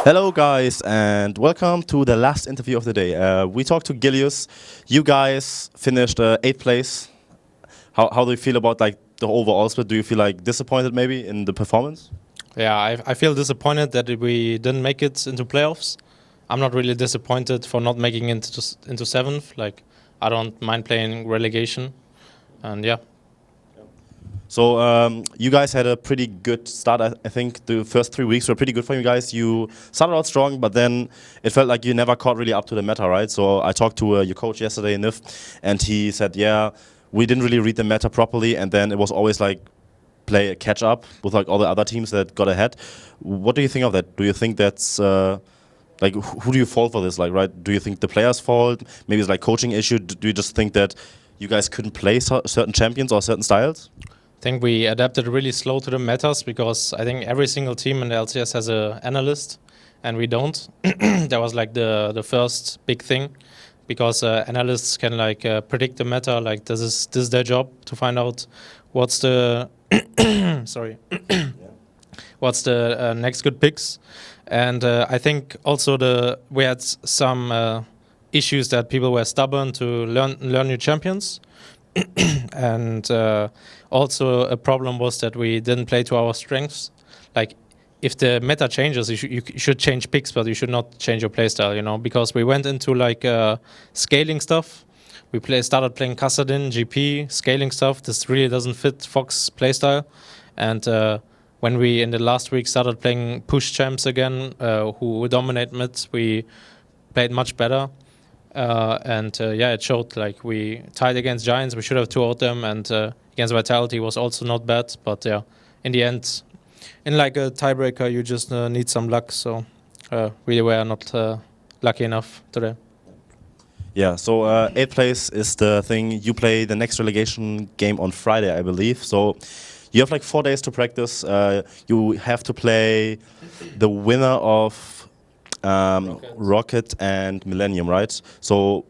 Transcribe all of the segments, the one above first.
Hello guys and welcome to the last interview of the day. We talked to Gilius. You guys finished 8th place. How do you feel about like the overall split? Do you feel like disappointed maybe in the performance? Yeah, I feel disappointed that we didn't make it into playoffs. I'm not really disappointed for not making it into 7th. Like, I don't mind playing relegation, and yeah. So you guys had a pretty good start. I think the first 3 weeks were pretty good for you guys. You started out strong, but then it felt like you never caught really up to the meta, right? So I talked to your coach yesterday, Nif, and he said, yeah, we didn't really read the meta properly, and then it was always like play catch up with like all the other teams that got ahead. What do you think of that? Do you think that's like who do you fault for this? Like, right? Do you think the players' fault? Maybe it's like coaching issue. Do you just think that you guys couldn't play certain champions or certain styles? I think we adapted really slow to the metas because I think every single team in the LCS has an analyst, and we don't. That was like the first big thing, because analysts can like predict the meta. Like this is their job to find out what's the sorry what's the next good picks. And I think also we had some issues that people were stubborn to learn new champions. And also a problem was that we didn't play to our strengths. Like, if the meta changes, you should change picks, but you should not change your playstyle, you know, because we went into like scaling stuff. We started playing Kassadin, GP, scaling stuff. This really doesn't fit Fox playstyle. And when we in the last week started playing push champs again, who dominate mid, we played much better. Yeah, it showed. Like, we tied against Giants, we should have 2-0'd them, and against Vitality was also not bad. But yeah, in the end, in like a tiebreaker, you just need some luck. So we were not lucky enough today. Yeah, so 8th place is the thing. You play the next relegation game on Friday, I believe. So you have like 4 days to practice. You have to play the winner of Rocket and Millennium, right? So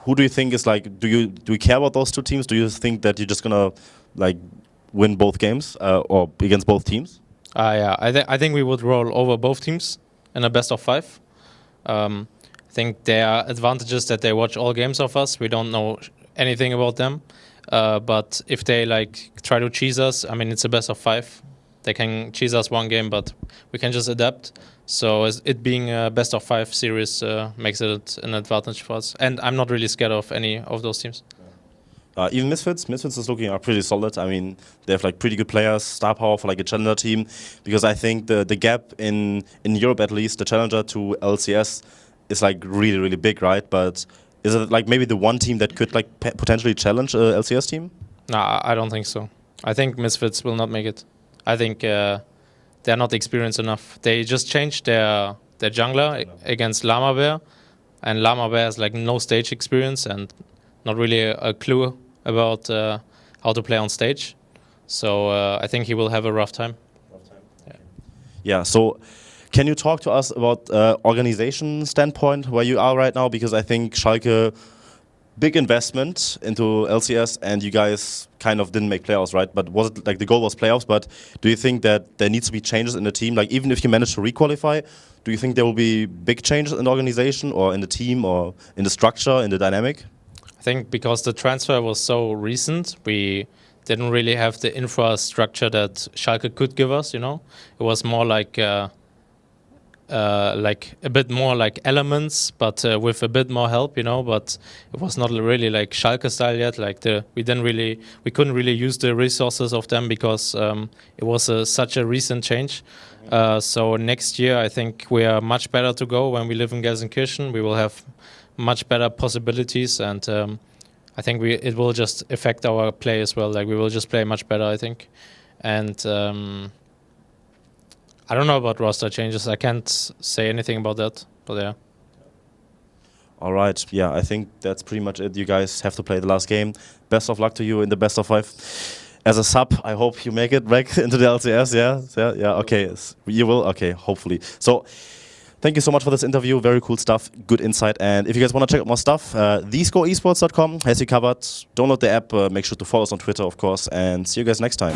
who do you think is like, do you care about those two teams? Do you think that you're just gonna like win both games or against both teams? Yeah, I think we would roll over both teams in a best of 5. I think there are advantages that they watch all games of us. We don't know anything about them, but if they like try to cheese us, I mean, it's a best of 5. They can cheese us 1 game, but we can just adapt. So it being a best of 5 series makes it an advantage for us. And I'm not really scared of any of those teams. Even Misfits is looking pretty solid. I mean, they have like pretty good players, star power for like a challenger team. Because I think the gap in Europe, at least, the challenger to LCS is like really, really big, right? But is it like maybe the one team that could like potentially challenge a LCS team? No, I don't think so. I think Misfits will not make it. I think they're not experienced enough. They just changed their jungler against Llama Bear, and Llama Bear has like no stage experience and not really a clue about how to play on stage. So I think he will have a rough time. Yeah. So can you talk to us about organization standpoint where you are right now? Because I think Schalke, big investment into LCS, and you guys kind of didn't make playoffs, right? But was it like the goal was playoffs? But do you think that there needs to be changes in the team? Like, even if you manage to requalify, do you think there will be big changes in the organization or in the team or in the structure, in the dynamic? I think because the transfer was so recent, we didn't really have the infrastructure that Schalke could give us, you know? It was more like a bit more like elements, but with a bit more help, you know. But it was not really like Schalke style yet. Like we couldn't really use the resources of them because it was such a recent change. So next year, I think we are much better to go when we live in Gelsenkirchen. We will have much better possibilities, and I think it will just affect our play as well. Like, we will just play much better, I think, and. I don't know about roster changes. I can't say anything about that, but yeah. All right. Yeah, I think that's pretty much it. You guys have to play the last game. Best of luck to you in the best of 5. As a sub, I hope you make it back into the LCS. Yeah. Okay, you will. Okay, hopefully. So, thank you so much for this interview. Very cool stuff. Good insight. And if you guys want to check out more stuff, theScore eSports.com has you covered. Download the app. Make sure to follow us on Twitter, of course. And see you guys next time.